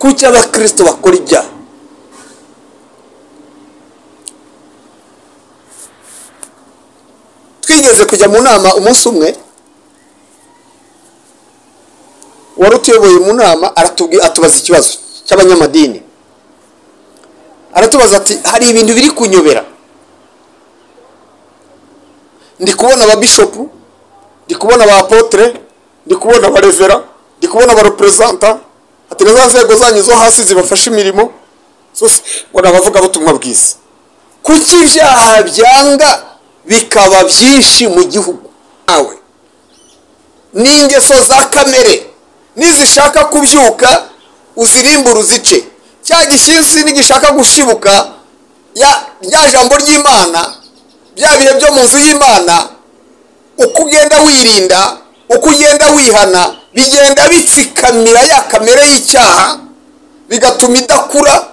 kuki abakristo bakora ibyaha? Twigeze kujya mu nama umunsi umwe, wari utuyoboye mu nama atubaza ikibazo cy'abanyamadini. Aratubaza ati hari ibintu biri kunyobera, ndi kubona aba bishopu, ndi kubona aba apotre, ndi kubona aba revera, ndi kubona aba representa, ati nazo nzego zanyu zo hasi zibafasha imirimo zose ngo nabavuga butumwa bwiza. Kuki ibyaha byanga bikaba byinshi mu gihugu? Nawe n'ingeso za kamere nizishaka kubyuka uzirimbura uzice. Cya gishyinsi nigishaka gushibuka rya jambo ry'Imana, bya bihe byo mu nzu y'Imana, uko ugenda wirinda, uko ugenda wihana, bigenda bitsikamira ya kamere y'icyaha, bigatuma idakura,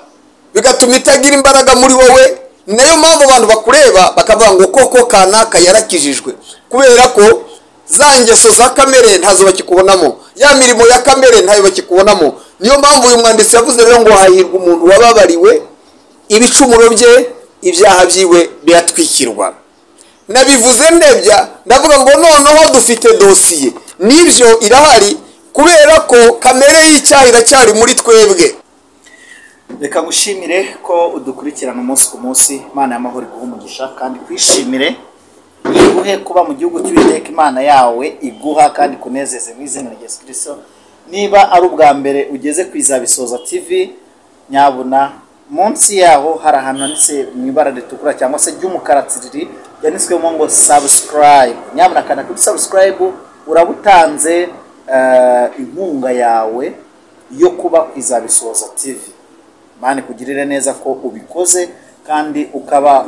bigatuma itagira imbaraga muri wowe. Nayo mpamvu abantu bakureba bakavuga ngo koko kanaka yarakijijwe, kubera ko za ngeso za kamere ntazo bakikubonamo, ya mirimo ya kamere ntayo bakikubonamo. Niyo mpamvu uyu mwanditsi yavuze rero ngo hahirwa umuntu wababariwe ibicumuro bye, ibyaha byiwe biratwikirwa. Nabivuze ndebya ndavuga ngo noneho dufite dosiye, nibyo irahari, kubera ko kamere y'icyaha iracyari muri twebwe. Reka gushimire ko udukurikirana umunsi ku munsi. Imana y'amahoro iguhe umugisha kandi kwishimire, iguhe kuba mu gihugu cy'Uwiteka Imana yawe iguha kandi kunezeze mu izina rya Yesu Kristo. Niba ari ubwa mbere ugeze ku Izabisoza TV, nyabuna munsi yaho hari ahantu handitse mu ibara ritukura cyangwa se ry'umukara tsiriri yanditswemo ngo subscribe. Nyabuna kana kuri subscribe urabutanze inkunga yawe yo kuba ku Izabisoza TV. Imana kugirire neza ko ubikoze kandi ukaba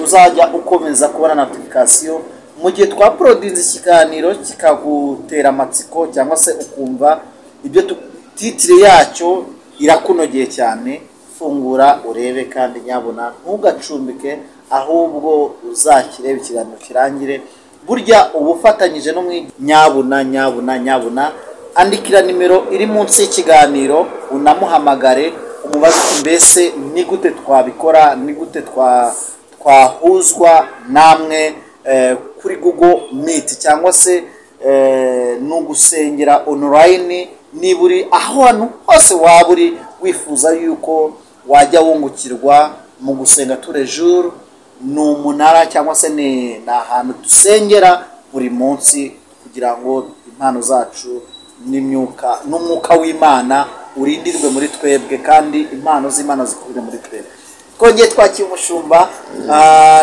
uzajya ukomeza kubona notification mu gihe twaproduce ikiganiro kikagutera amatsiko cyangwa se ukumva ibyo titire yacyo irakunogeye cyane. Fungura urebe kandi nyabona ntugacumbike, ahubwo uzakireba ikiganiro kirangire. Burya ubufatanyije no nyabuna andikira nimero iri munsi y'ikiganiro, unamuhamagare umubaze mbese ni gute twabikora, ni gute twahuzwa namwe kuri Google Meet cyangwa se no gusengera online. Niburi aho hantu hose waba uri wifuza yuko wajya wungukirwa mu gusenga tous les jours, n'umunara cyangwa se ni ahantu dusengera buri munsi kugira ngo impano zacu n'umwuka w'Imana urindirwe muri twebwe kandi impano z'Imana zikubire muri twebwe. Twongeye twakira umushumba,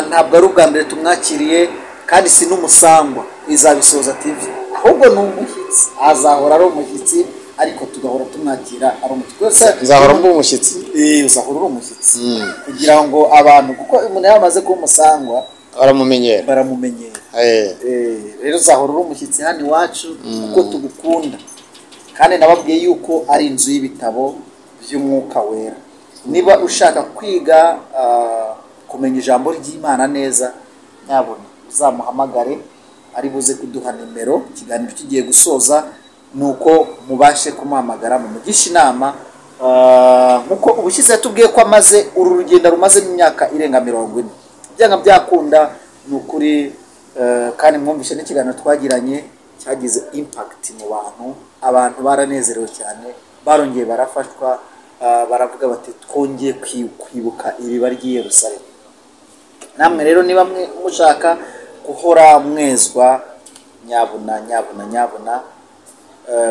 ntabwo ari ubwa mbere tumwakiriye kandi si n'umusangwa Izabisoza TV, ahubwo ni umushyitsi. Azahora ari umushyitsi ariko tugahora tumwakira ari umushyitsi. Uzahora mbu umushyitsi? Uzahora uri umushyitsi kugira ngo abantu, kuko umuntu yamaze kuba umusangwa baramumenyera. Rero uzahora uri umushyitsi hano iwacu kuko tugukunda kandi nababwiye yuko ari inzu y'ibitabo by'umwuka wera. Niba ushaka kwiga kumenya ijambo ry'Imana neza, nyabona uzamuhamagare, ari buze kuduha nimero. Ikiganiro kigiye gusoza nuko mubashe kumuhamagara mu mugisha inama, nkuko ubushize yatubwiye ko amaze uru rugendo rumaze imyaka irenga 40. Byanga byakunda nukuri, kandi mwumvishe n'ikiganiro twagiranye cyagize impact mu abantu baranezerewe cyane, barongeye barafashwa, baravuga bati twongeye kwibuka iriba ry'i Yerusalemu. Namwe rero niba mushaka guhora mwezwa, nyabuna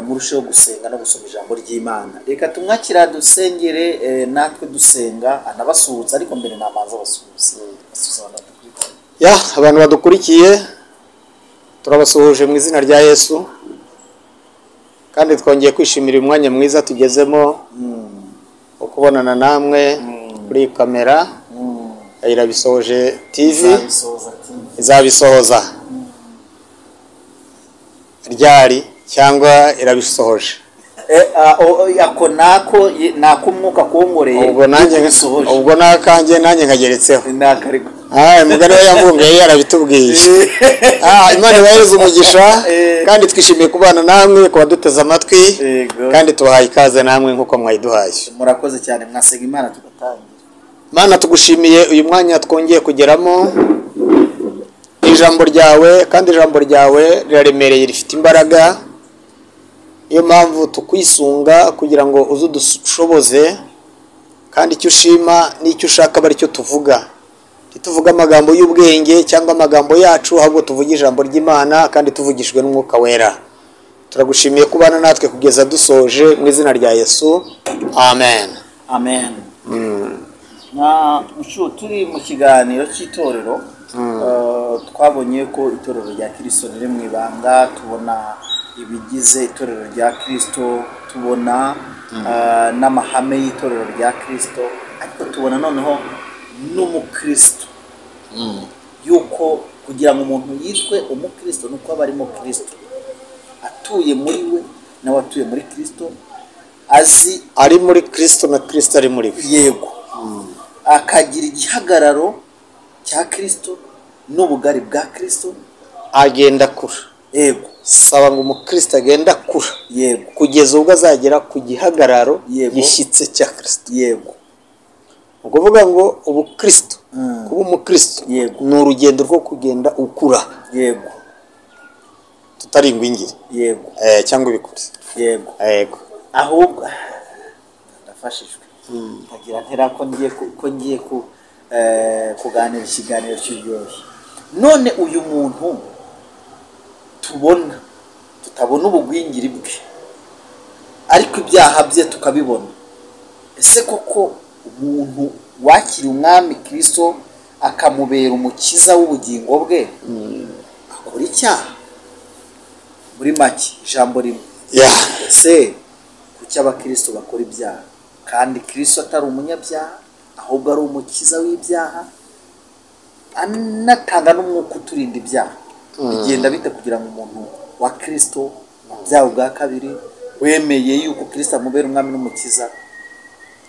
murusheho gusenga no gusoma ijambo ry'Imana. Reka tumwakira dusengere, natwe dusenga anabasuhuza, ariko mbere namanza basuhuza. Abantu badukurikiye turabasuhuje mu izina rya Yesu, kandi twongeye kwishimira umwanya mwiza tugezemo wo kubonana namwe kuri kamera Irabisoje TV. Izabisohoza ryari cyangwa irabisohoje? Ako nako umwuka kuwongoreye ubwo nakanjye nanjye nkageretseho. umugani we yamvunga yari yarabitubwiye. Imana ibahereze umugisha kandi twishimiye kubana namwe, kuba duteze amatwi kandi tubahaye ikaze namwe nk'uko mwayiduhaye. Murakoze cyane, mwasega Imana tugatangira. Mana tugushimiye uyu mwanya twongeye kugeramo ijambo ryawe, kandi ijambo ryawe riraremereye rifite imbaraga. Niyo mpamvu tukwisunga kugira ngo uze udushoboze, kandi icyo ushima n'icyo ushaka bari cyo tuvuga. Ntituvuga amagambo y'ubwenge cyangwa amagambo yacu, ahubwo tuvuge ijambo ry'Imana kandi tuvugishwe n'Umwuka Wera. Turagushimiye kubana natwe kugeza dusoje mu izina rya Yesu, amen. Amen. Turi mu kiganiro cy'itorero, twabonye ko itorero rya Kristo riri mu ibanga, tubona ibigize itorero rya Kristo, tubona n'amahame y'itorero rya Kristo, ariko tubona noneho n'umukristo, yuko kugira ngo umuntu yitwe umukristo nuko aba arimo Kristo, atuye muri we nawe atuye muri Kristo, azi ari muri Kristo na Kristo ari muri we. Yego. Akagira igihagararo cya Kristo n'ubugari bwa Kristo, agenda kura. Yego. Saba ngo umukristo agenda kura. Yego. Kugeza ubwo azagera ku gihagararo gishyitse cya Kristo. Yego. Ukuvuga ngo ubukristo, kuba umukristo ni urugendo rwo kugenda ukura. Yego. Tutari ingwingiri. Yego. Cyangwa ibikuri. Yego. Yego. Ahubwo ndafashijwe. Nkagira ntera ko ngiye kuganira ikiganiro cy'iryoshye. None uyu muntu tutabona ubugwingiri bwe, ariko ibyaha bye tukabibona. Ese koko umuntu wakira umwami Kristo akamubera umukiza w'ubugingo bwe akora icyaha? Muri make ijambo rimwe. Ese kuki abakristo bakora ibyaha kandi Kristo atari umunyabyaha, ahubwo ari umukiza w'ibyaha, anatanga n'umwuka uturinda ibyaha? Bigenda bite kugira ngo umuntu wa Kristo mu byaha bwa kabiri wemeye yuko Kristo amubera umwami n'umukiza,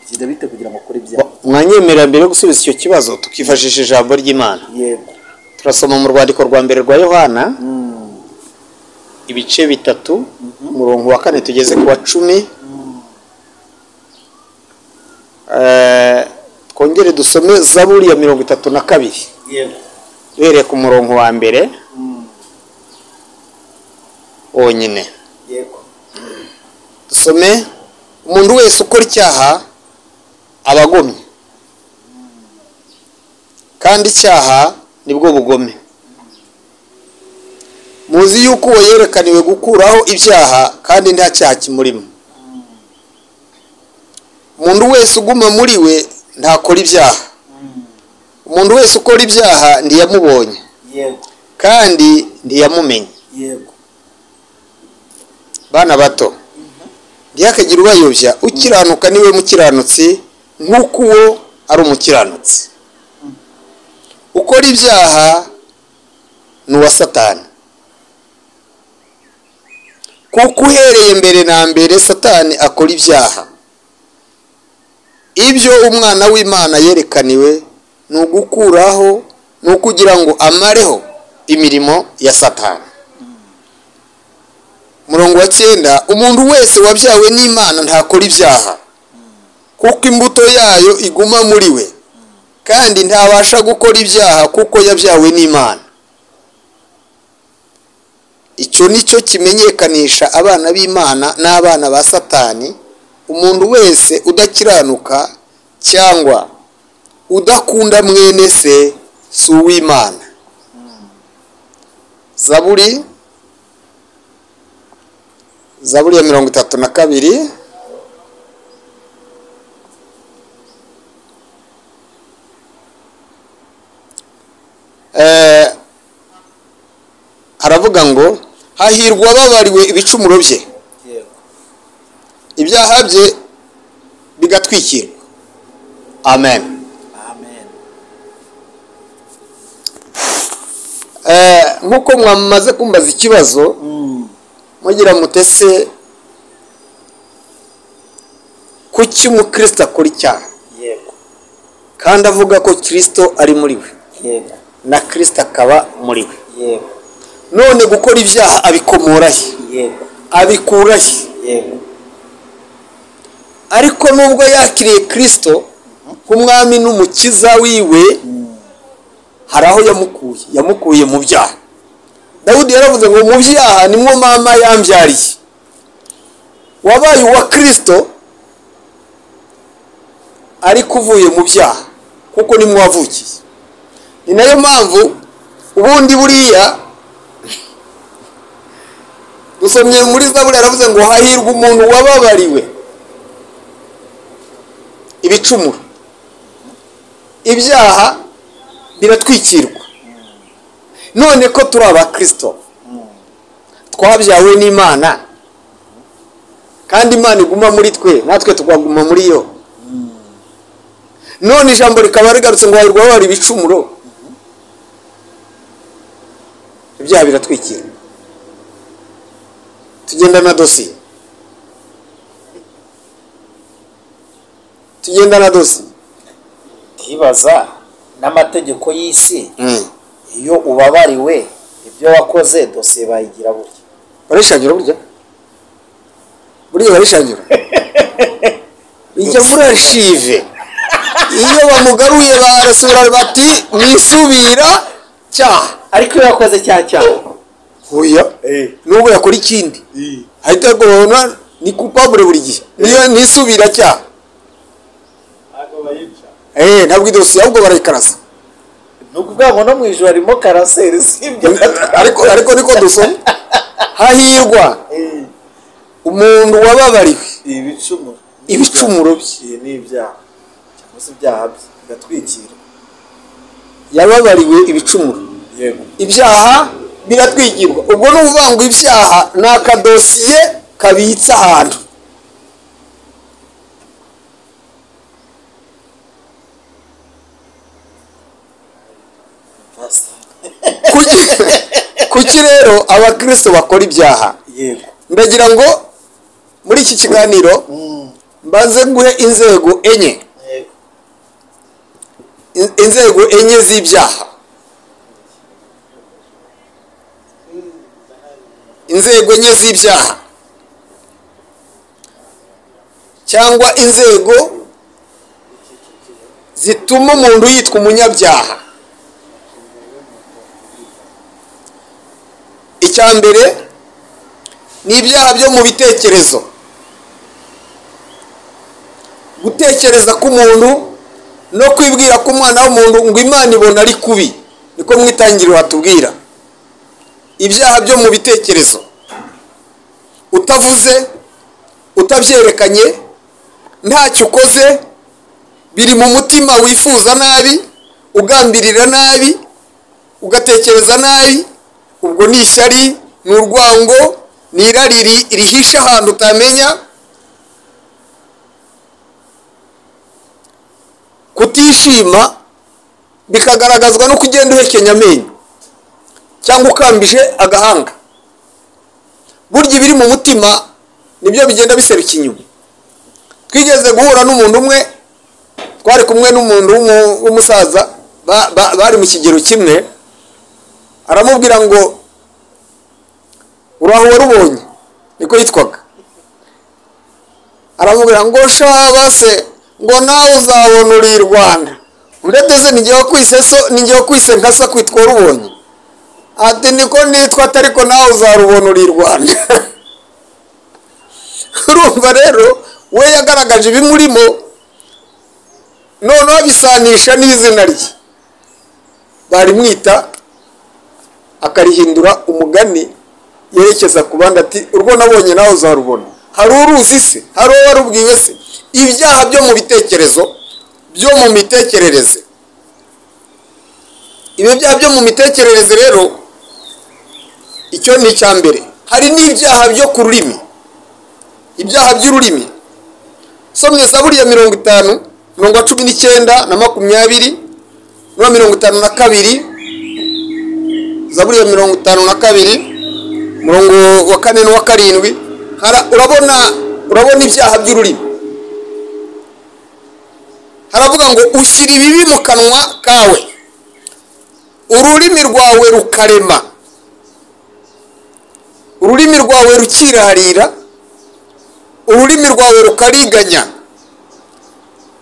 bigenda bite kugira ngo akore ibyaha? Mwanyemerera mbere yo gusubiza icyo kibazo tukifashisha ijambo ry'Imana. Yego. Turasoma mu rwandiko rwa mbere rwa Yohana, ibice 3, umurongo wa 4 tugeze ku wa 10. Twongere dusome Zaburi ya 32. Yego. Duhereye ku murongo wa mbere wonyine. Yego. Dusome: umuntu wese ukora icyaha abagomye, kandi icyaha nibwo bugome. Muzi yuko uwo yerekaniwe gukuraho ibyaha kandi nta cyaha kimurimo. Umuntu wese uguma muri we ntakora ibyaha. Umuntu wese ukora ibyaha ntiyamubonye. Yego. Kandi ntiyamumenye. Yego. Bana bato, ntihakagire ubayobya. Ukiranuka niwe mukiranutsi nk'uko uwo ari umukiranutsi. Ukora ibyaha ni uwa Satani, kuko uhereye mbere na mbere Satani akora ibyaha. Ibyo umwana w'Imana yerekaniwe ni ugukuraho, ni ukugira ngo amareho imirimo ya Satani. Murongo wa 9: umuntu wese wabyawe n'Imana ntakora ibyaha, kuko imbuto yayo iguma muri we, kandi ntabasha gukora ibyaha kuko yabyawe n'Imana. Icyo nicyo kimenyekanisha abana b'Imana n'abana ba Satani. Umuntu wese udakiranuka cyangwa udakunda mwene se si uw'Imana. Zaburi ya 32. Haravuga ngo hahirwa ababariwe ibicumuro bye, ibyaha bye bigatwikirwa. Amen. Amen. Nkuko mwamaze kumbaza ikibazo, mugira mutese kuki umukristo akora icyaha? Yego. Kandi avuga ko Kristo ari muri we. yego na Kristo akaba muri we. yego None gukora ibyaha abikomora he? yego Abikura he? yego Ariko nubwo yakiriye Kristo nk'umwami n'umukiza wiwe, hari aho yamukuye mu byaha. Dawudi yaravuze ngo mu byaha nimwo mama yambyariye. Wabaye uwa Kristo ariko uvuye mu byaha, kuko nimwo wavukiye. Ni nayo mpamvu ubundi buriya dusomye muri Zaburi yaravuze ngo hahirwa umuntu wababariwe ibicumuro. Ibyaha biratwikirwa. None ko turi abakristo twabyawe n'Imana, kandi Imana iguma muri twe, natwe tukaguma muri yo. None ijambo rikaba rigarutse ngo hahirwa ababari ibicumuro. Ibyaha biratwikirwa. Tugenda na dosiye. Ndibaza n'amategeko y'isi iyo ubabariwe ibyo wakoze dosiye bayigira burya. Barishangira burya barishangira. Ijya muri archive. Iyo bamugaruye barasura bati nisubira cyaha. Ariko iyo yakoze cyaha Oya, nubwo yakora ikindi ahita gona ni coupable buri gihe. Niyo nisubira cyaha. Ntabwo idosiye ahubwo barayikaraza. Nukuvuga ngo no mu ijoro harimo karaseri sibyo. Ariko niko dusoma. Hahirwa umuntu wababariwe ibicumuro bye n'ibyaha cyangwa se ibyaha bye bigatwikira. Yababariwe ibicumuro. Yego. Ibyaha biratwikirwa. Ubwo ni ukuvuga ngo ibyaha ni akadosiye kabitse ahantu. Kuki rero abakristo bakora ibyaha? Yego. Ndagira ngo muri iki kiganiro mbanze nguhe inzego enye. Yego. Inzego enye z'ibyaha. Inzego enye z'ibyaha cyangwa inzego zituma umuntu yitwa umunyabyaha. Icya mbere ni ibyaha byo mu bitekerezo. Gutekereza k'umuntu no kwibwira ko umwana w'umuntu ngo Imana ibona ari kubi, niko mwitangiriro hatubwira. Ibyaha byo mu bitekerezo utavuze, utabyerekanye, ntacyo ukoze, biri mu mutima, wifuza nabi, ugambirira nabi, ugatekereza nabi. Ubwo ni ishyari, ni urwango, ni irari rihisha ahantu utamenya. Kutishima bikagaragazwa no kugenda uhekenya amenyo cyangwa ukambije agahanga. Burya ibiri mu mutima nibyo bigenda biseruka inyuma. Twigeze guhura n'umuntu umwe, twari kumwe n'umuntu w'umusaza bari mu kigero kimwe. Aramubwira ngo uraho warubonye, niko yitwaga. Aramubwira ngo shaba se ngo nawe uzabona uri Rwanda. Ndetse ninjye wakwise nkasa kwitwa warubonye. Ati niko nitwa ariko nawe uzarubona uri Rwanda. Urumva rero we yagaragaje ibimurimo, none abisanisha n'izina rye. Barimwita akarihindura umugani yerekeza ku bandi ati urwo nabonye nawe uzarubona. Hari uruzi se? Hari uwo warubwiwe se? Ibyaha byo mu bitekerezo, byo mu mitekerereze. Ibi byaha byo mu mitekerereze rero, icyo ni icya mbere. Hari n'ibyaha byo ku rurimi, ibyaha by'ururimi. Somye Zaburi ya 50, 19 na 20 na 52. Zaburi ya 52 murongo wa 4 n'uwa 7. Urabona ibyaha by'ururimi. Haravuga ngo ushyira ibibi mu kanwa kawe ururimi rwawe rukarema, ururimi rwawe rukirarira, ururimi rwawe rukariganya,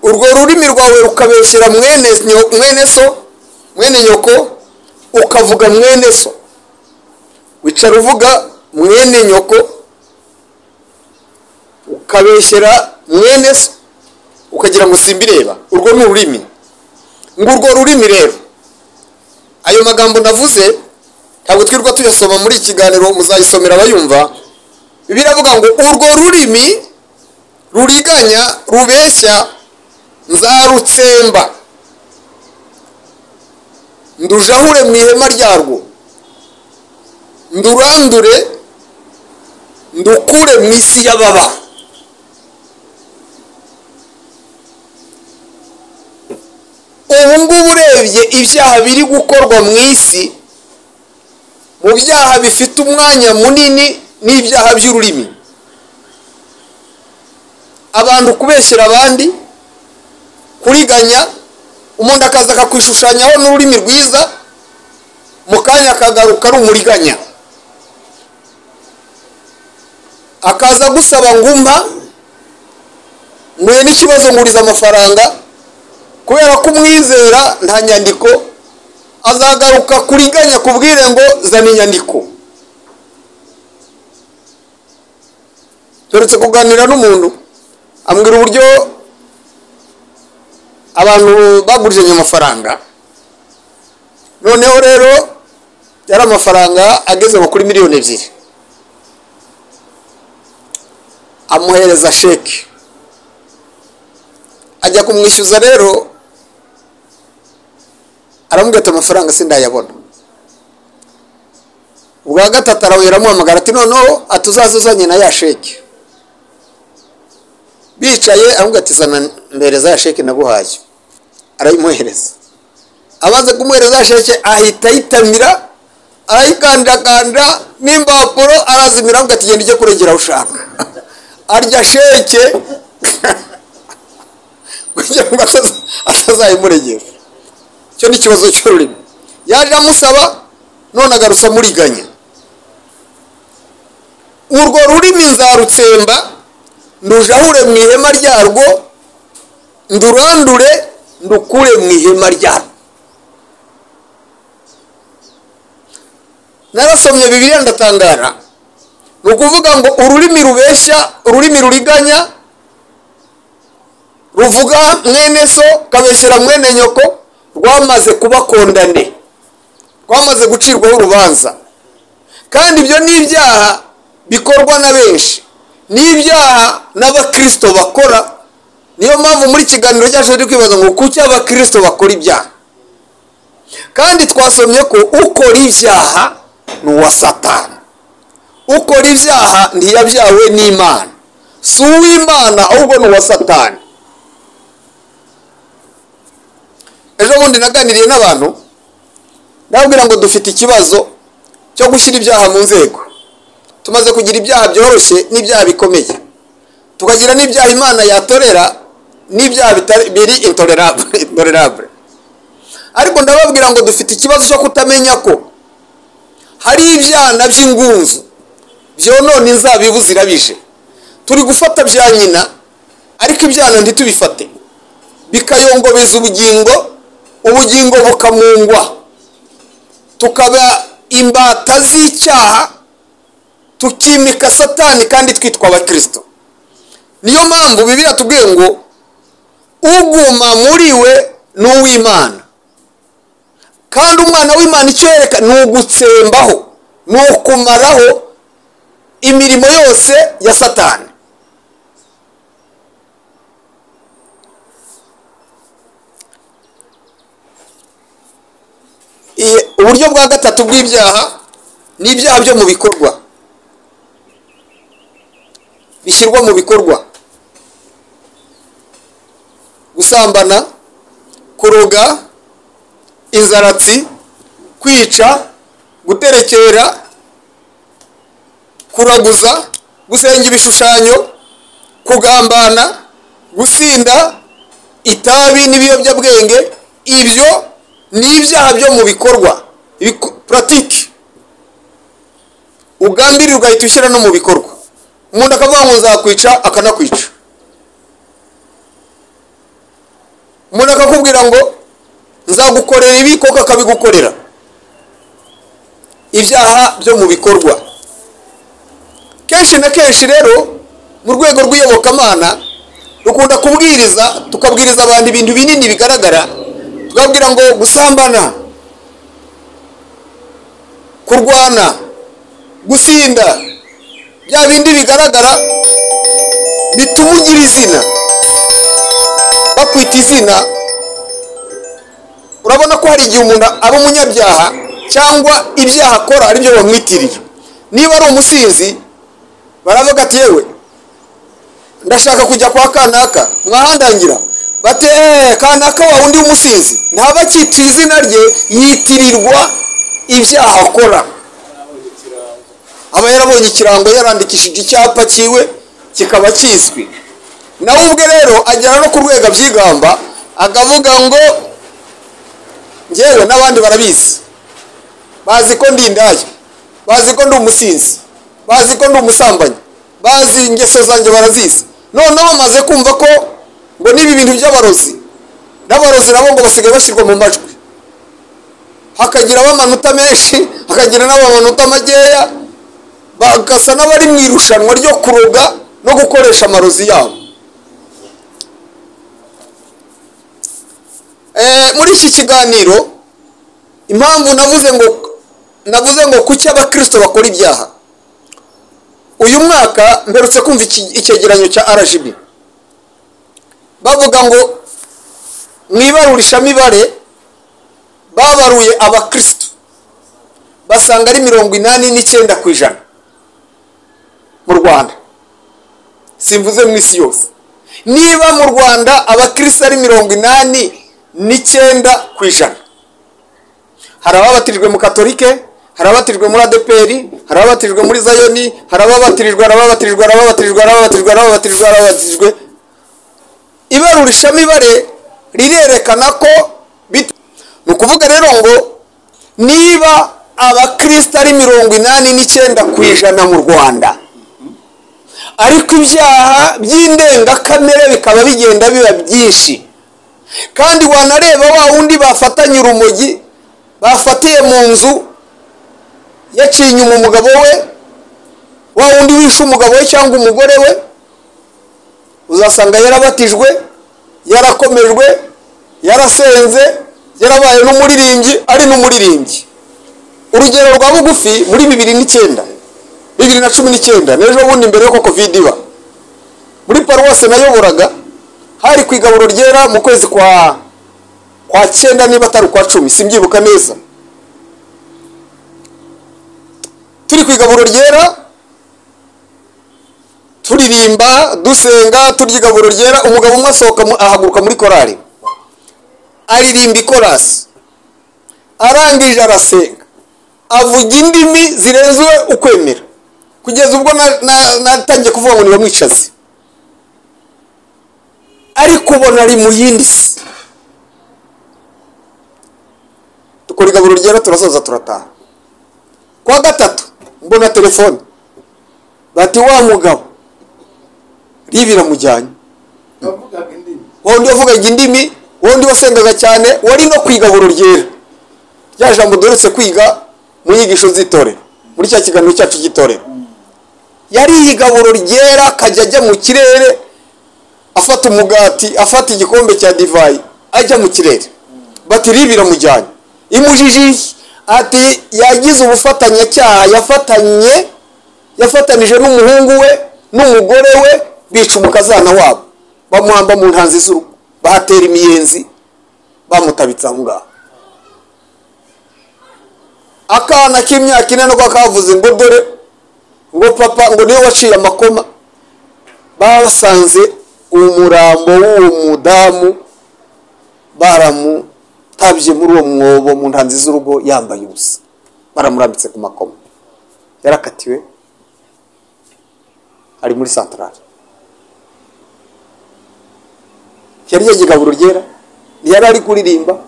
urwo rurimi rwawe rukabeshyera mwene so, mwene nyoko, ukavuga mwene so. Wicara uvuga mwene nyoko ukabeshyera mwene so, ukagira ngo simbireba. Urwo ni ururimi. Ngo urwo rurimi rero, ayo magambo navuze ntabwo twirwa tuyasoma muri ikiganiro, muzayisomera abayumva. Bibiliya iravuga ngo urwo rurimi ruriganya rubeshya nzarutsemba, ndujahure mu ihema ryarwo, ndurandure ndukure mu isi y'ababa. Ubu ngubu urebye ibyaha biri gukorwa mu isi, mu byaha bifite umwanya munini n'ibyaha by'ururimi. Abantu kubeshyera abandi, kuriganya, umuntu akaza akakwishushanyaho n'ururimi rwiza, mu kanya akagaruka ari umuriganya, akaza gusaba ngumpa mwe n'ikibazo nguriza amafaranga, kubera ko umwizera nta nyandiko, azagaruka kuriganya kubwire ngo zana inyandiko. Turetse kuganira n'umuntu ambwira uburyo abantu bagurijanye amafaranga, noneho rero yari amafaranga ageze kuri miliyoni 2, amuhereza sheki, ajya kumwishyuza. Rero aramubwira ati amafaranga sindayabona. Ubwa gatatu arawera amuhamagara ati noneho atuzazuzanye na ya sheki. Bicaye aramubwira ati zana mbereza ya sheki naguhaye. Arayimuhereza. Amaze kumuhereza ya sheki ahita yitamira, arayikandakanda n'impapuro, arazimira aramubwira ati genda ujye kuregera ushaka. Arya sheke kugira ngo atazayimuregera. Cyo ni ikibazo cy'ururimi. Yaje amusaba, none agarutse amuriganya. Urwo rurimi nzarutsemba, ndujahure mu ihema ryarwo, ndurandure ndukure mu ihema ryarwo. Narasomye Bibiliya ndatangara. Ni ukuvuga ngo ururimi rubeshya, ururimi ruriganya, ruvuga mwene so kabeshyera mwene nyoko, rwamaze kuba kondane, rwamaze gucirwaho urubanza. Kandi ibyo ni ibyaha bikorwa na benshi, ni ibyaha n'abakristo bakora. Niyo mpamvu muri kiganiro cyacu turi kwibaza ngo kuki abakristo bakora ibyaha. Kandi twasomye ko ukora ibyaha ni uwa Satani. Ukora ibyaha ntiyabyawe n'Imana, si uw'Imana ahubwo ni uwa Satani. Ejo bundi naganiriye n'abantu, ndababwira ngo dufite ikibazo cyo gushyira ibyaha mu nzego. Tumaze kugira ibyaha byoroshye n'ibyaha bikomeye, tukagira n'ibyaha Imana yatorera n'ibyaha biri intolerable. Ariko ndababwira ngo dufite ikibazo cyo kutamenya ko hari ibyana by'ingunzu byonona inzabibu zirabije. Turi gufata bya nyina, ariko ibyana ntitubifate, bikayongobeza ubugingo bukamungwa, tukaba imbata z'icyaha, tukimika Satani kandi twitwa abakristo. Niyo mpamvu Bibiliya tubwiye ngo uguma muri we ni uw'Imana, kandi umwana w'Imana icyo yereka ni ugutsembaho, ni ukumaraho imirimo yose ya Satani. Uburyo bwa gatatu bw'ibyaha ni ibyaha byo mu bikorwa, bishyirwa mu bikorwa. Gusambana, kuroga, inzaratsi, kwica, guterekera, kuraguza, gusenga ibishushanyo, kugambana, gusinda, itabi n'ibiyobyabwenge. Ibyo ni ibyaha byo mu bikorwa. puratike ugambirira ugahita ushyira no mu bikorwa. Umuntu akavuga ngo nzakwica akanakwica, umuntu akakubwira ngo nzagukorera ibi koko akabigukorera. Ibyaha byo mu bikorwa kenshi na kenshi rero mu rwego rw'iyobokamana dukunda tukabwiriza abantu ibintu binini bigaragara, tukabwira ngo gusambana, kurwana, gusinda, bya bindi bigaragara bituma ugira izina, bakwita izina. Urabona ko hari igihe umuntu aba umunyabyaha cyangwa ibyaha akora ari byo bamwitiriye. Niba ari umusinzi baravuga ati yewe ndashaka kujya kwa kanaka, mwahandangira bati kanaka wa undi umusinzi, ntabakitira izina rye, yitirirwa ibyaha akora. Aba yarabonye ikirango, yarandikishije icyapa cyiwe kikaba kizwi. Nawe ubwe rero agera no ku rwego abyigamba, akavuga ngo njyewe n'abandi barabizi, bazi ko ndi indaya, bazi ko ndi umusinzi, bazi ko ndi umusambanyi, bazi ingeso zanjye barazizi. Noneho bamaze kumva ko ngo n'ibi bintu by'abarozi, n'abarozi nabo ngo basigaye bashyirwa mu majwi, hakagira abamanota menshi, hakagira n'abamanota makeya, bagasa n'abari mu irushanwa ryo kuroga no gukoresha amarozi yabo. Muri iki kiganiro impamvu navuze ngo kuki abakristo bakora ibyaha, uyu mwaka mperutse kumva icyegeranyo cya RGB bavuga ngo mu ibarurishamibare babaruye abakristo basanga ari 89% mu Rwanda, simvuze mu isi yose. Niba mu Rwanda abakristo ari 89%, hari ababatirijwe mu Katolike, hari ababatirijwe muri ADPR, hari ababatirijwe muri Zayoni, hari ababatirijwe. Ibarurishamibare rirerekana ko ni ukuvuga rero ngo niba abakristo ari 89% mu Rwanda, ariko ibyaha by'indengakamere bikaba bigenda biba byinshi, kandi wanareba wa wundi bafatanye urumogi, bafatiye mu nzu yaciye inyuma umugabo we, wa wundi wishe umugabo we cyangwa umugore we, uzasanga yarabatijwe, yarakomejwe, yarasenze, yarabaye n'umuririmbyi, ari n'umuririmbyi. Urugero rwa bugufi muri 2019 n'ejo bundi mbere yuko covid iba, muri paruwase nayoboraga hari ku igaburo ryera mu kwezi kwa 9 niba atari kwa 10 simbyibuka neza. Turi ku igaburo ryera turirimba, dusenga, turya igaburo ryera, umugabo umwe asohoka ahaguruka muri korari aririmba ikorasi, arangije arasenga, avuga indimi zirenze ukwemera, kugeza ubwo natangiye kuvuga ngo nibamwicaze, ariko ubona ari mu yindi si. Dukora igaburo ryera turasoza turataha. Kwa gatatu mbona telefone bati wa mugabo ribira mujyanye, wundi wavugaga indimi, wundi wasengaga cyane, wari no kwigaburo ryera, rya jambo doretse kwiga mu nyigisho z'itorero muri cya kiganiro cyacu cy'itorero. Yari igaburo ryera, kajya ajya mu kirere, afata umugati, afata igikombe cya divayi, ajya mu kirere. Bati ribira mujyanye, imujiji ati yagize ubufatanyacyaha, yafatanije n'umuhungu we n'umugore we, bica umukazana wabo, bamuhamba mu ntanzi z'urugo, bahatera imiyenzi, bamutabitsa aho ngaho. Akana k'imyaka 4 nuko kavuze ngo dore ngo papa ngo niwe waciye amakoma, basanze umurambo w'uwo mudamu baramutabye muri uwo mwobo mu ntanzi z'urugo yambaye ubusa, baramurambitse ku makoma, yarakatiwe, ari muri centrale. Yari yagigaburo ryera, yari ari kuririmba,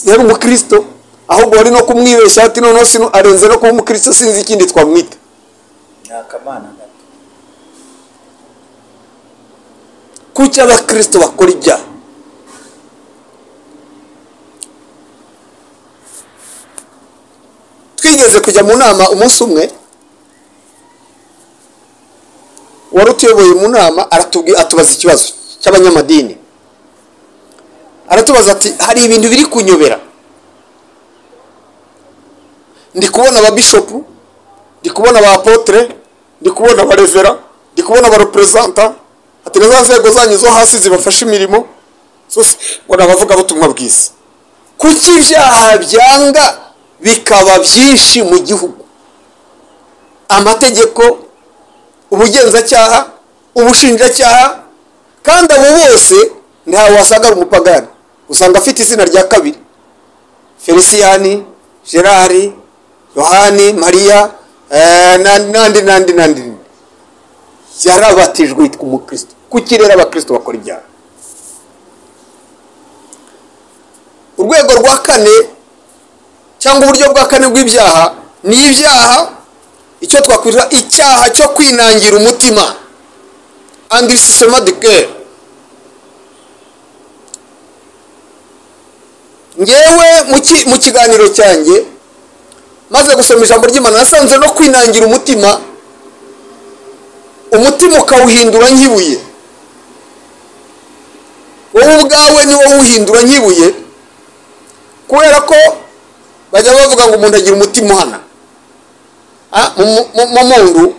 yari umukristo, ahubwo wari no kumwibeshya ati noneho sino arenze no kuba umukristo sinzi ikindi twamwita. Nyakamana gato. Kuki abakristo bakora ibyaha? Twigeze kujya mu nama umunsi umwe, wari utuyoboye mu nama atubaza ikibazo cy'abanyamadini. Aratubaza ati hari ibintu biri kunyobera, ndi kubona aba bishopu, ndi kubona aba apotre, ndi kubona aba revera, ndi kubona aba representa, ati nazo nzego zanyu zo hasi zibafasha imirimo zose ngo nabavuga butumwa bwiza. Kuki ibyaha byanga bikaba byinshi mu gihugu? Amategeko, ubugenzacyaha, ubushinjacyaha, kandi abo bose ntawe wasanga umupagani, usanga afite izina rya kabiri: Feliciyani, Gerard, Yohani, Mariya, nandi yarabatijwe yitwa umukristo. Kuki rero abakristo bakora ibyaha? Urwego rwa kane cyangwa uburyo bwa kane bw'ibyaha ni ibyaha icyo twakwita icyaha cyo kwinangira umutima, endurcissement de cœur. Ngewe mu kiganiro cyanjye maze gusoma ijambo ry'Imana nasanze no kwinangira umutima ukawuhindura nk'ibuye. Wowe ubwawe ni wowe uhindura nk'ibuye, kubera ko bajya bavuga ngo umuntu agira umutima uhana. Mu muntu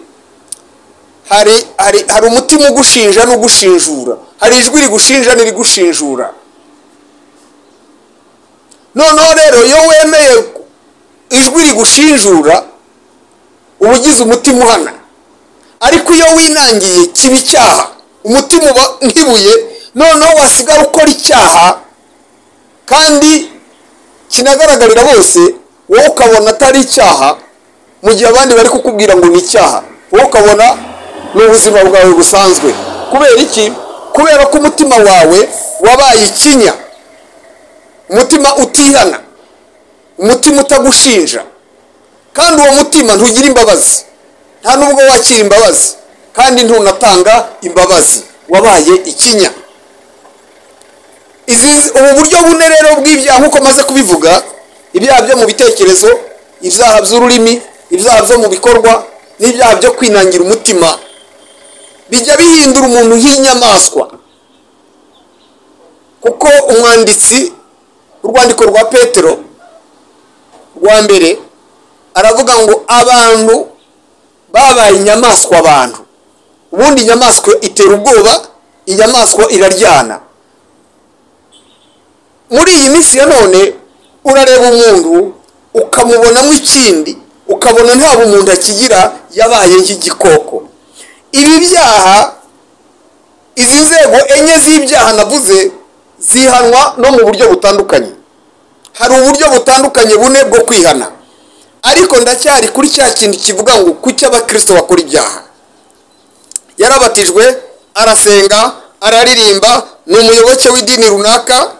hari umutima ugushinja n'ugushinjura, hari ijwi rigushinja n'irigushinjura. Noneho rero iyo wemeye ijwi rigushinjura uba ugize umutima uhana, ariko iyo winangiye kiba icyaha, umutima uba nk'ibuye. Noneho wasigara ukora icyaha kandi kinagaragarira bose, wowe ukabona atari icyaha, mu gihe abandi bari kukubwira ngo ni icyaha, wowe ukabona ni ubuzima bwawe busanzwe. Kubera iki? Kubera ko umutima wawe wabaye ikinya, umutima utihana, umutima utagushinja, kandi uwo mutima ntugira imbabazi, nta nubwo wakira imbabazi, kandi ntunatanga imbabazi, wabaye ikinya. Ubu buryo bune rero bw'ibyaha nk'uko maze kubivuga: ibyaha byo mu bitekerezo, ibyaha by'ururimi, ibyaha byo mu bikorwa, n'ibyaha byo kwinangira umutima, bijya bihindura umuntu nk'inyamaswa. Kuko umwanditsi urwandiko rwa Petero rwa mbere aravuga ngo abantu babaye inyamaswa abantu. Ubundi inyamaswa itera ubwoba, inyamaswa iraryana. Muri iyi minsi ya none urareba umuntu ukamubonamo ikindi, ukabona nta bumuntu akigira, yabaye nk'igikoko. Ibi byaha, izi nzego enye z'ibyaha navuze zihanwa no mu buryo butandukanye. Hari uburyo butandukanye bune bwo kwihana, ariko ndacyari kuri cya kintu kivuga ngo kuki abakristo bakora ibyaha. Yarabatijwe, arasenga, araririmba, ni umuyoboke w'idini runaka,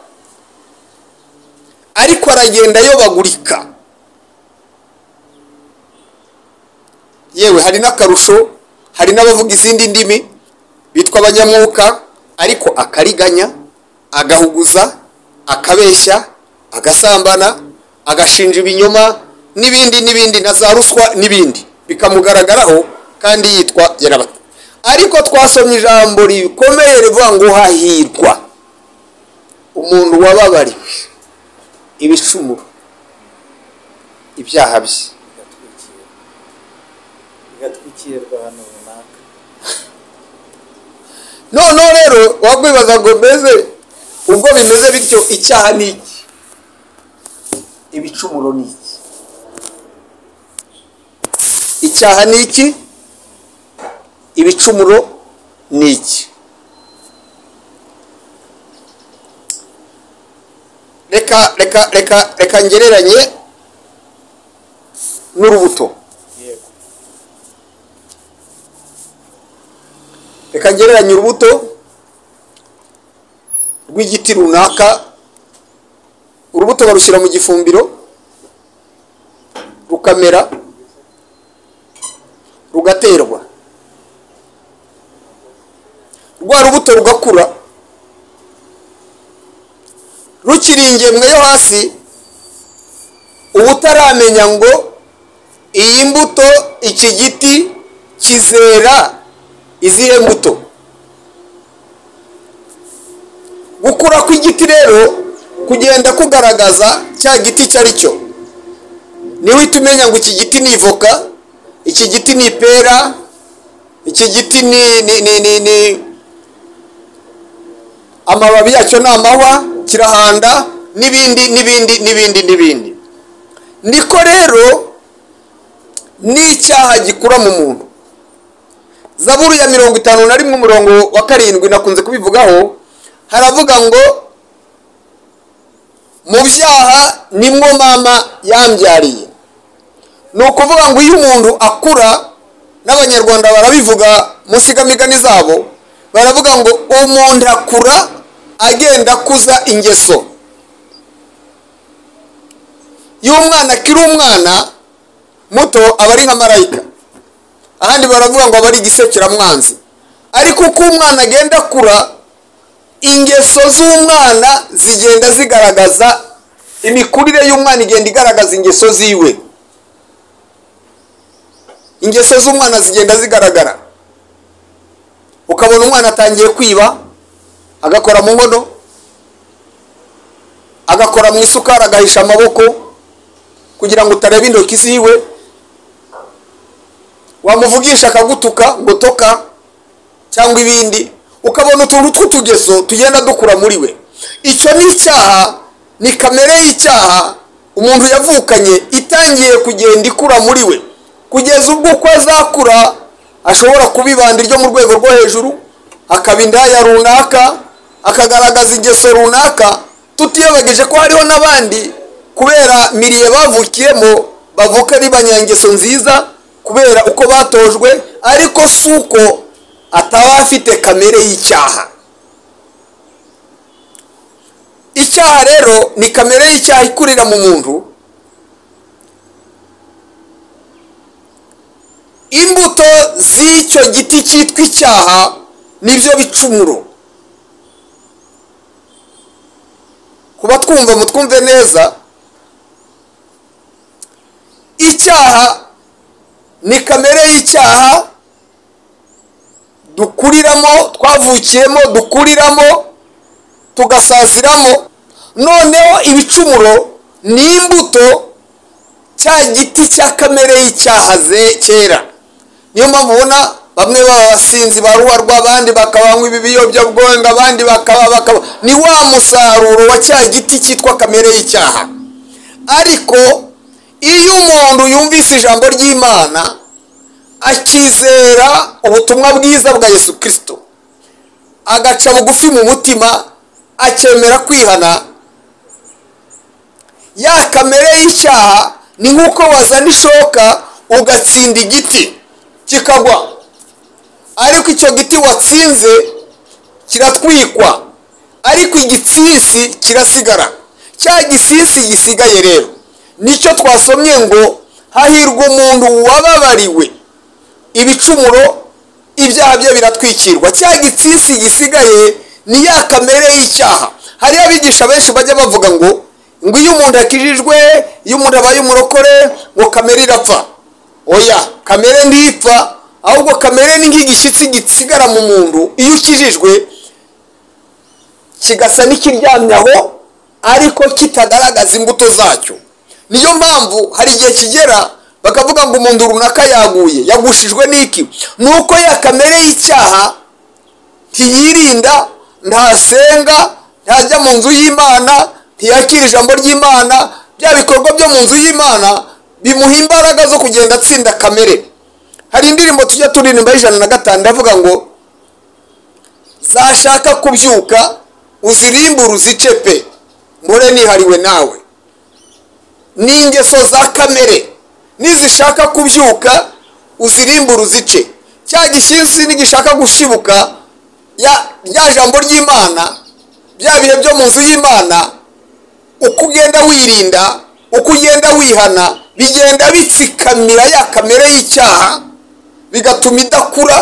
ariko aragenda yobagurika. Yewe hari n'akarusho, hari n'abavuga izindi ndimi bitwa abanyamwuka, ariko akariganya, agahuguza, akabeshya, agasambana, agashinja ibinyoma n'ibindi na za ruswa n'ibindi, bikamugaragaraho kandi yitwa yarabatijwe. Ariko twasomye ijambo rikomeye rivuga ngo hahirwa umuntu wababariwe ibicumuro, ibyaha bye bigatwikirwa hano runaka. Noneho rero wakwibaza ngo mbese ubwo bimeze bityo icyaha ni iki? Ibicumuro ni iki? Icyaha ni iki? Ibicumuro ni iki? Reka ngereranye n'urubuto. Reka ngereranye urubuto rw'igiti runaka. Urubuto barushyira mu gifumbiro, rukamera rugaterwa, rwa rubuto rugakura, rukiri ingemwe yo hasi, uba utaramenya ngo iyi mbuto, iki giti kizera izihe mbuto. Gukura kw'igiti rero kugenda kugaragaza cya giti icyo ari cyo. Niwe tumenya ngo iki giti ni voka, iki giti ni ipera, iki giti ni amababi yacyo ni amahwa, kirahanda, n'ibindi. Niko rero n'icyaha gikura mu muntu. Zaburi ya 51 umurongo wa 7 nakunze kubivugaho, haravuga ngo mu byaha nimwo mama yambyariye. Ni ukuvuga ngo iyo umuntu akura, n'abanyarwanda barabivuga mu sigamigani zabo, baravuga ngo umuntu akura agenda kuza ingeso. Iyo umwana akiri umwana muto aba ari nka marayika, ahandi baravuga ngo aba ari igisekeramwanzi. Ariko uko umwana agenda akura, ingeso z'umwana zigenda zigaragaza, imikurire y'umwana igenda igaragaza ingeso ziwe. Ingeso z'umwana zigenda zigaragara, ukabona umwana atangiye kwiba, agakora mu nkono, agakora mu isukari, agahisha amaboko kugira ngo utareba intoki ziwe, wamuvugisha akagutuka ngo toka cyangwa ibindi, ukabona utuntu tw'utugeso tugenda dukura muri we. Icyo ni icyaha, ni kamere y'icyaha umuntu yavukanye itangiye kugenda ikura muri we, kugeza ubwo uko azakura ashobora kuba ibandi ryo mu rwego rwo hejuru, akaba indaya runaka, akagaragaza ingeso runaka, tutiyibagije ko hariho n'abandi kubera miriye bavukiyemo bavuka ari banyangeso nziza kubera uko batojwe, ariko suko ataba afite kamere y'icyaha. Icyaha rero ni kamere y'icyaha ikurira mu muntu. Imbuto z'icyo giti cyitwa icyaha nibyo bicumuro. Kuba twumva mutwumve neza, icyaha ni kamere y'icyaha dukuriramo, twavukiyemo, dukuriramo, tugasaziramo. Noneho ibicumuro ni imbuto cya giti cya kamere y'icyaha kera. Niyo mpamvu ubona bamwe b'abasinzi baruharwa, abandi bakabanywa ibi biyobyabwenge, abandi bakaba ni wa musaruro wa cya giti cyitwa kamere y'icyaha. Ariko iyo umuntu yumvise ijambo ry'Imana, akizera ubutumwa bwiza bwa Yesu Kristo, agaca bugufi mu mutima, akemera kwihana, ya kamere y'icyaha ni nk'uko wazana ishoka ugatsinda igiti kikagwa, ariko icyo giti watsinze kiratwikwa, ariko igitsisi kirasigara. Cya gisisi gisigaye rero nicyo twasomye ngo hahirwa umuntu wababariwe ibicumuro, ibyaha bye biratwikirwa. Cya gitsisi gisigaye ni ya kamere y'icyaha. Hari abigisha benshi bajya bavuga ngo iyo umuntu akijijwe, iyo umuntu abaye umurokore, ngo kamere irapfa. Oya, kamere ntipfa, ahubwo kamere ni nk'igishyitsi gisigara mu muntu iyo ukijijwe, kigasa n'ikiryamye aho ariko kitagaragaza imbuto zacyo. Niyo mpamvu hari igihe kigera bakavuga ngo umuntu runaka yaguye, yagushijwe n'iki? Nuko ya kamere y'icyaha ntiyirinda, ntasenga, ntajya mu nzu y'Imana, ntiyakira ijambo ry'Imana. Bya bikorwa byo mu nzu y'Imana bimuha imbaraga zo kugenda atsinda kamere. Hari indirimbo tujya turirimba y'Ijana ndavuga ngo zashaka kubyuka uzirimbura uzice pe, mbore nihariwe nawe. Ni ingeso za kamere nizishaka kubyuka uzirimbura uzice. Cya gishinsi nigishaka gushibuka, rya jambo ry'Imana, bya bihe byo mu nzu y'Imana, uko ugenda wirinda, uko ugenda wihana, bigenda bitsikamira ya kamere y'icyaha, bigatuma idakura,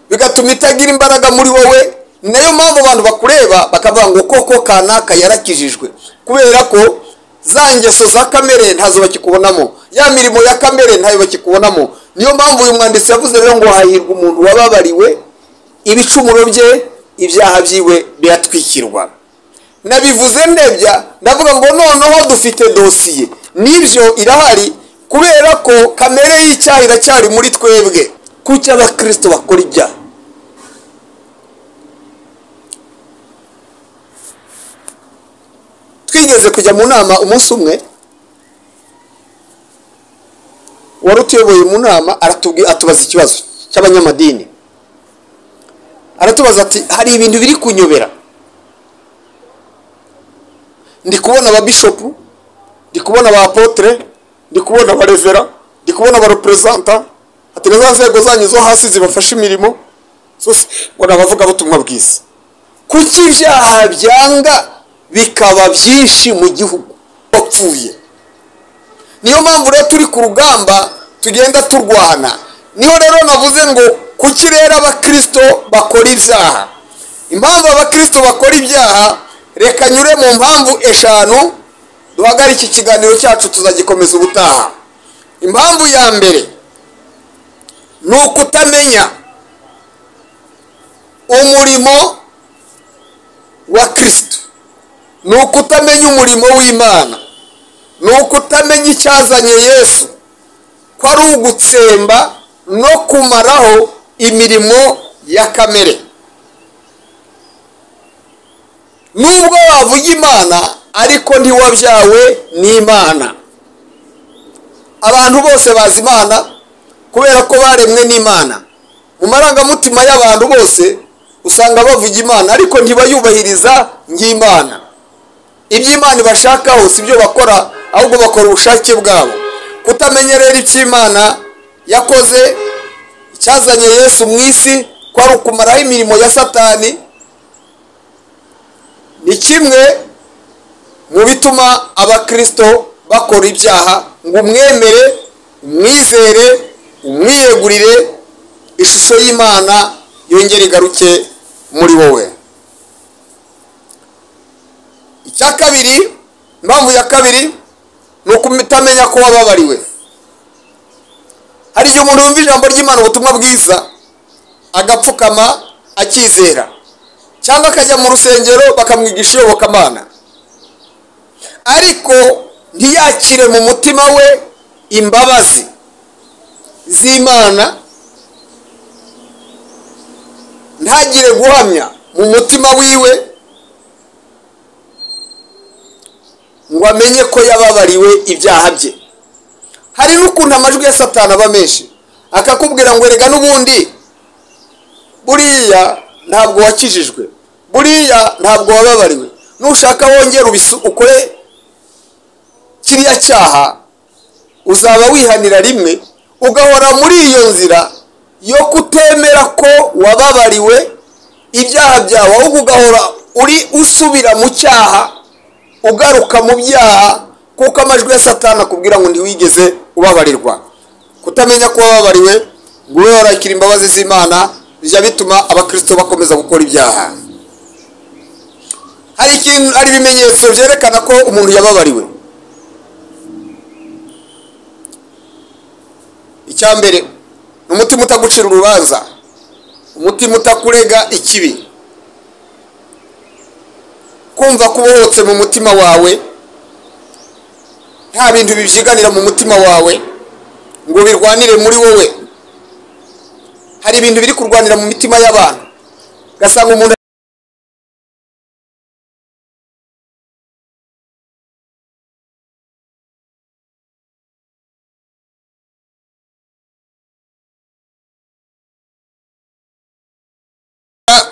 bigatuma itagira imbaraga muri wowe. Nayo mpamvu abantu bakureba bakavuga ngo koko kanaka yarakijijwe, kubera ko za ngeso za kamere ntazo bakikubonamo, ya mirimo ya kamere ntayo bakikubonamo. Niyo mpamvu uyu mwanditsi yavuze rero ngo hahirwa umuntu wababariwe ibicumuro bye, ibyaha byiwe biratwikirwa. Nabivuze ndebya ndavuga ngo noneho dufite dosiye, nibyo irahari, kubera ko kamere y'icyaha iracyari muri twebwe. Kuki abakristo bakora ibyaha? Twigeze kujya mu nama umunsi umwe, wari utuyoboye mu nama atubaza ikibazo cy'abanyamadini. Aratubaza ati hari ibintu biri kunyobera, ndi kubona aba bishopu, ndi kubona aba apotre, ndi kubona aba revera, ndi kubona aba representa, ati nazo nzego zanyu zo hasi zibafasha imirimo zose ngo nabavuga butumwa bwiza. Kuki ibyaha byanga bikaba byinshi mu gihugu bapfuye? Niyo mpamvu rero turi ku rugamba tugenda turwana. Niho rero navuze ngo kuki rero abakristo bakora ibyaha. Impamvu abakristo bakora ibyaha, reka nyure mu mpamvu eshanu, duhagarike ikiganiro cyacu tuzagikomeza ubutaha. Impamvu ya mbere ni ukutamenya umurimo wa Kristo, ni ukutamenya umurimo w'Imana, ni ukutamenya icyazanye Yesu, ko ari ugutsemba no kumaraho imirimo ya kamere. Nubwo wavuga Imana ariko ntiwabyawe n'Imana. Abantu bose bazi Imana kubera ko baremwe n'Imana. Mu marangamutima y'abantu bose usanga bavuga Imana ariko ntibayubahiriza nk'Imana. Iby'Imana bashakaho si byo bakora, ahubwo bakora ubushake bwabo. Kutamenya rero icyo Imana yakoze, icyazanye Yesu mu isi, ko ari ukumaraho imirimo ya Satani, ni kimwe mu bituma abakristo bakora ibyaha. Ngo umwemere, umwizere, umwiyegurire, ishusho y'Imana yongere igaruke muri wowe. Icya kabiri, impamvu ya kabiri ni ukutamenya ko wababariwe. Hari igihe umuntu yumva ijambo ry'Imana, ubutumwa bwiza, agapfukama akizera, cyangwa akajya mu rusengero bakamwigisha iyobokamana, ariko ntiyakire mu mutima we imbabazi z'Imana, ntagire guhamya mu mutima wiwe ngo amenye ko yababariwe ibyaha bye. Hari n'ukuntu amajwi ya Satani aba menshi, akakubwira ngo erega n'ubundi buriya ntabwo wakijijwe, buriya ntabwo wababariwe, nushaka wongera ukore kiriya cyaha uzaba wihanira rimwe, ugahora muri iyo nzira yo kutemera ko wababariwe ibyaha byawe, ahubwo ugahora usubira mu cyaha, ugaruka mu byaha, kuko amajwi ya Satani akubwira ngo ntiwigeze ubabarirwa. Kutamenya ko wababariwe ngo ube warakira imbabazi z'Imana bijya bituma abakristo bakomeza gukora ibyaha. Hari ibimenyetso byerekana ko umuntu yababariwe. Icya mbere ni umutima utagucira urubanza, umutima utakurega ikibi, kumva kubohotse mu mutima wawe, nta bintu bibyiganira mu mutima wawe ngo birwanire muri wowe. Hari ibintu biri kurwanira mu mitima y'abantu, gasanga umuntu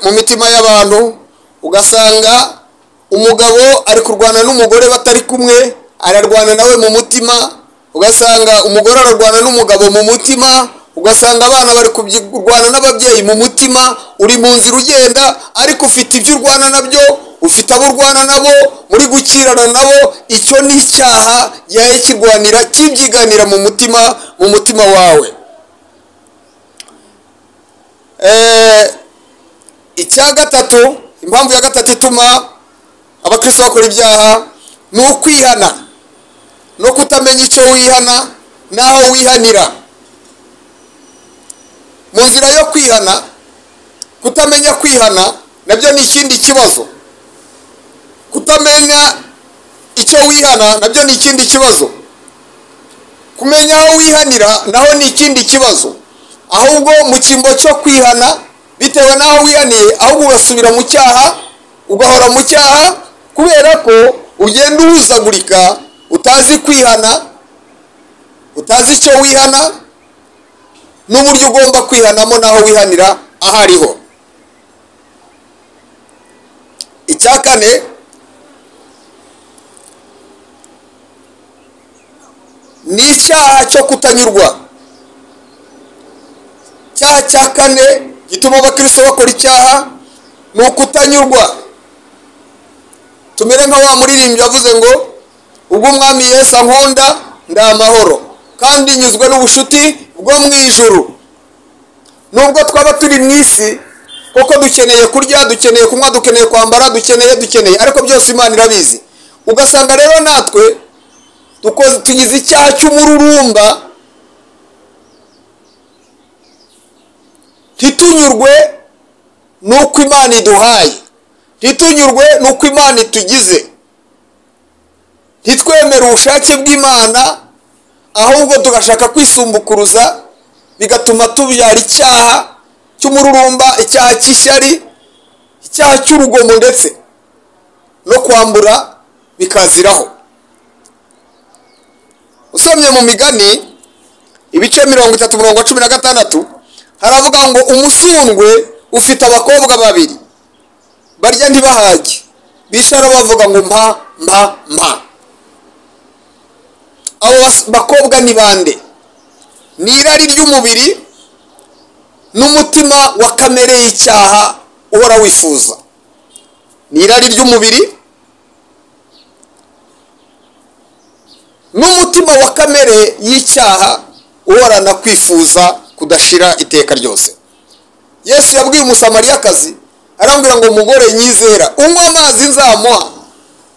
mu mitima y'abantu, ugasanga umugabo ari kurwana n'umugore batari kumwe, ararwana nawe mu mutima, ugasanga umugore ararwana n'umugabo mu mutima, ugasanga abana bari kurwana n'ababyeyi mu mutima. Uri mu nzira ugenda ariko ufite ibyo urwana nabyo ufite abo urwana nabo muri gukirana nabo, icyo ni icyaha gihaye kirwanira kibyiganira mu mutima wawe. Icya gatatu, impamvu ya gatatu ituma abakristo bakora ibyaha ni ukwihana no kutamenya icyo wihana naho wihanira. Mu nzira yo kwihana, kutamenya kwihana nabyo ni ikindi kibazo. Kutamenya icyo wihana nabyo ni ikindi kibazo. Kumenya aho wihanira naho ni ikindi kibazo. Ahubwo mu cyimbo cyo kwihana, bitewe n'aho wihaniye, ahubwo ugasubira mu cyaha, ugahora mu cyaha, kubera ko ugenda uhuzagurika, utazi kwihana, utazi icyo wihana n'uburyo ugomba kwihanamo n'aho wihanira ahariho. Icya kane, ni icyaha cyo kutanyurwa. Icyaha cya kane gituma abakristo bakora icyaha ni ukutanyurwa. Tumere nka wa muririmbyi yavuze ngo, ubwo umwami Yesu ankunda ndi amahoro, kandi nyuzwe n'ubushuti bwo mu ijuru. Nubwo twaba turi mu isi, kuko dukeneye kurya, dukeneye kunywa, dukeneye kwambara, dukeneye, ariko byose Imana irabizi. Ugasanga rero natwe tugize icyaha cy'umururumba, ntitunyurwe n'uko Imana iduhaye, ntitunyurwe n'uko Imana itugize, ntitwemere ubushake bw'Imana, ahubwo tugashaka kwisumbukuruza, bigatuma tubyara icyaha cy'umururumba, icyaha cy'ishyari, icyaha cy'urugomo, ndetse no kwambura bikaziraho. Usomye mu Migani ibice 30:16 haravuga ngo, umusundwe ufite abakobwa babiri, barya ntibahage, bicara bavuga ngo mpa mpa mpa. Abo bakobwa ni bande? Ni irari ry'umubiri n'umutima wa kamere y'icyaha uhora wifuza. Ni irari ry'umubiri n'umutima wa kamere y'icyaha uhorana kwifuza kudashira iteka ryose. Yesu yabwiye umusamariyakazi, arambwira ngo, mugore nyizera, unywa amazi nzamuha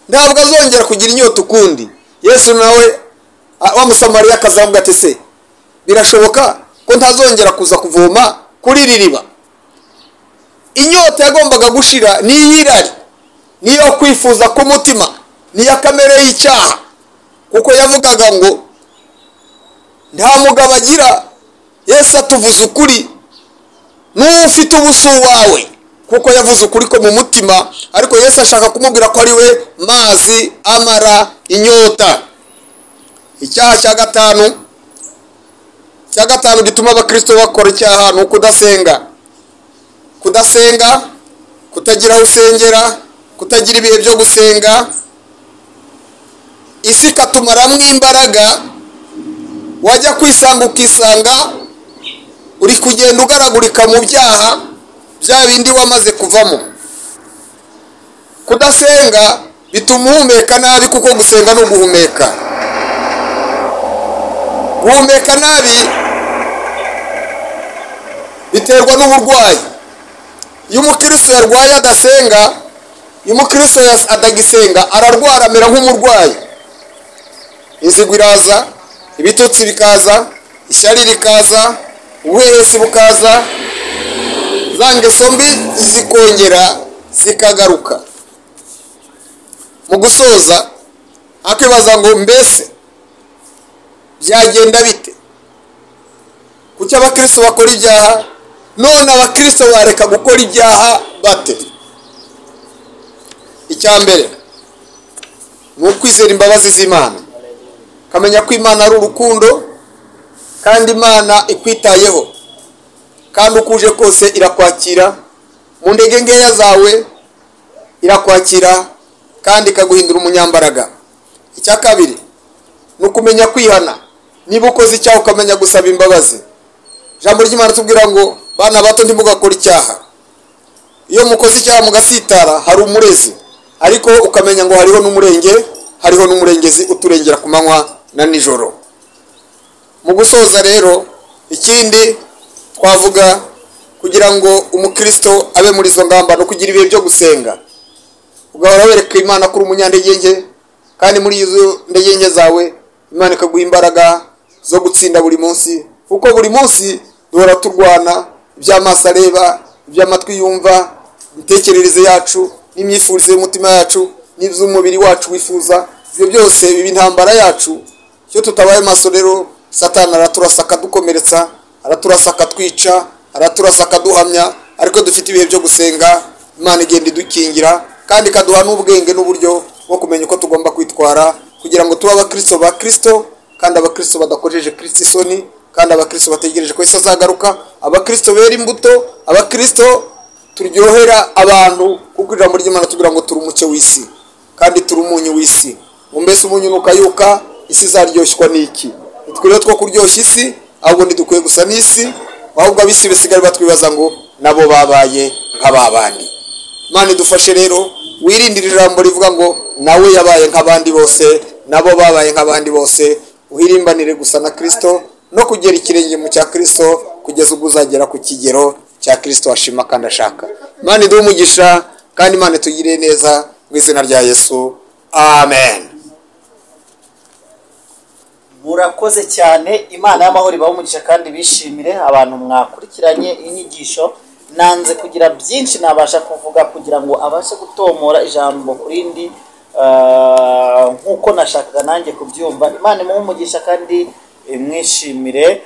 ntabwo azongera kugira inyota ukundi. Yesu nawe wa musamariyakazi aramubwira ati, se birashoboka ko ntazongera kuza kuvoma kuri iri riba? Inyota yagombaga gushira ni iy'irari, niyo kwifuza k'umutima, niya kamere y'icyaha, kuko yavugaga ngo nta mugabo agira. Yesu atuvuze ukuri, n'ufite ubusu wawe, kuko yavuze ukuri ko mu mutima, ariko Yesu ashaka kumubwira ko ari we mazi amara inyota. Icyaha cya gatanu gituma abakristo bakora icyaha ni ukudasenga. Kudasenga, kutagira aho usengera, kutagira ibihe byo gusenga, isi ikatumaramo imbaraga, wajya kwisanga ukisanga uri kugenda ugaragurika mu byaha bya bindi wamaze kuvamo. Kudasenga bituma uhumeka nabi, kuko gusenga no guhumeka. Guhumeka nabi biterwa n'uburwayi. Iyo umukristo yarwaye adasenga, iyo umukristo adagisenga, ararwara, amera nk'umurwayi. Inzigo iraza, ibitotsi bikaza, ishyari rikaza, ubuhehesi bukaza, za ngeso mbi zikongera zikagaruka. Mu gusoza, akibaza ngo, mbese byagenda bite? Kuki abakristo bakora ibyaha? None abakristo bareka gukora ibyaha bate? Icya mbere ni ukwizera imbabazi z'Imana, kamenya ko Imana ari urukundo, kandi Imana ikwitayeho, kandi ukuje kose irakwakira, mu ndege nkeya zawe irakwakira, kandi ikaguhindura umunyambaraga. Icya kabiri ni ukumenya kwihana. Niba ukoze icyaha ukamenya gusaba imbabazi. Ijambo ry'Imana tubwira ngo, bana bato ntimugakora icyaha. Iyo mukoze icyaha mugasitara, hari umurezi. ariko ukamenya ngo hariho n'umurengezi uturengera ku manywa na nijoro. Mu gusoza rero, ikindi twavuga kugira ngo umukristo abe muri izo ngamba no kugira ibihe byo gusenga, ugahora wereka Imana kuri umunyandegenge, kandi muri izo ndegenge zawe Imana ikaguha imbaraga zo gutsinda buri munsi, kuko buri munsi duhora turwana iby'amaso areba, iby'amatwi yumva, imitekerereze yacu n'imyifurize y'umutima yacu n'iby'umubiri wacu wifuza. Ibyo byose biba intambara yacu. Iyo tutabaye maso rero, Satani araturasa akadukomeretsa, araturasa akatwica, araturasa akaduhamya. Ariko dufite ibihe byo gusenga, Imana igenda idukingira kandi ikaduha n'ubwenge n'uburyo bwo kumenya uko tugomba kwitwara, kugira ngo tube abakristo ba Kristo, kandi abakristo badakojeje Kristo isoni, kandi abakristo bategereje ko Yesu azagaruka, abakristo bera imbuto, abakristo turyohera abantu, kuko ijambo ry'Imana tugira ngo turi umucyo w'isi kandi turi umunyu w'isi. Mbese umunyu nukayuka, isi izaryoshwa n'iki? Nitwe two kuryoshya isi, ahubwo ntidukwiye gusa n'isi, ahubwo ab'isi basigaye batwibaza ngo nabo babaye nk'ababandi. Imana idufashe rero, wirindire ijambo rivuga ngo nawe yabaye nk'abandi bose, nabo babaye nk'abandi bose. Uhirimbanire gusa na Kristo no kugera ikirenge mu cya Kristo, kugeza ubwo uzagera ku kigero cya Kristo ashima kandi ashaka. Imana iduhe umugisha kandi Imana itugirire neza, mu izina rya Yesu, amen. Murakoze cyane. Imana y'amahoro ibahe umugisha kandi bishimire abantu mwakurikiranye inyigisho. Nanze kugira byinshi nabasha kuvuga kugira ngo abashe gutomora ijambo kurindi nkuko nashakaga nanjye kubyumva. Imana imuhe umugisha kandi mwishimire.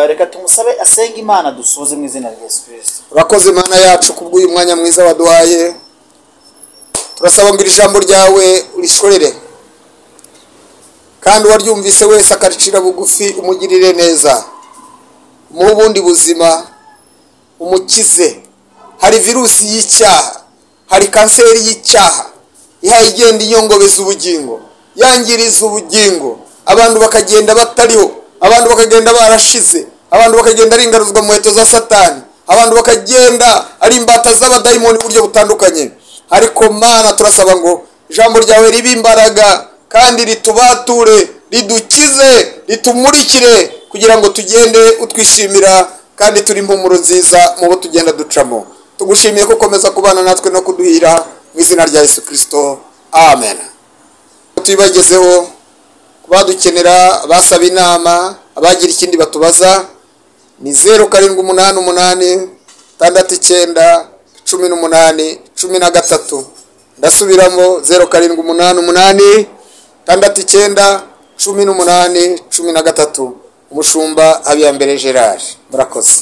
Reka tumusabe asenga Imana dusoze mu izina rya Yesu Kristo. Urakoze Imana yacu kubw'uyu mwanya mwiza waduhaye. Turasaba ngo ijambo ryawe urishorere, kandi waryumvise wese akaricira bugufi umugirire neza, umuhe ubundi buzima, umukize. Hari virusi y'icyaha, hari kanseri y'icyaha ihaye igenda inyongobeza ubugingo, yangiriza ubugingo, abantu bakagenda batariho, abantu bakagenda barashize, abantu bakagenda ari ingaruzwa mu heto za Satani, abantu bakagenda ari imbata z'abadayimoni buryo butandukanye. Ariko Mana, turasaba ngo ijambo ryawe ribe imbaraga kandi ritubature, ridukize, ritumurikire, kugira ngo tugende utwishimira kandi turi impumuro nziza mu bo tugenda ducamo. Tugushimiye ko ukomeza kubana natwe no kuduhira, mu izina rya Yesu Kristo, amen. Tubibagezeho kubadukenera, basaba inama, abagira ikindi batubaza, ni 0788 69 18 13. Ndasubiramo 0788 69 18 13. Umushumba Habiyambere Gerard. Murakoze.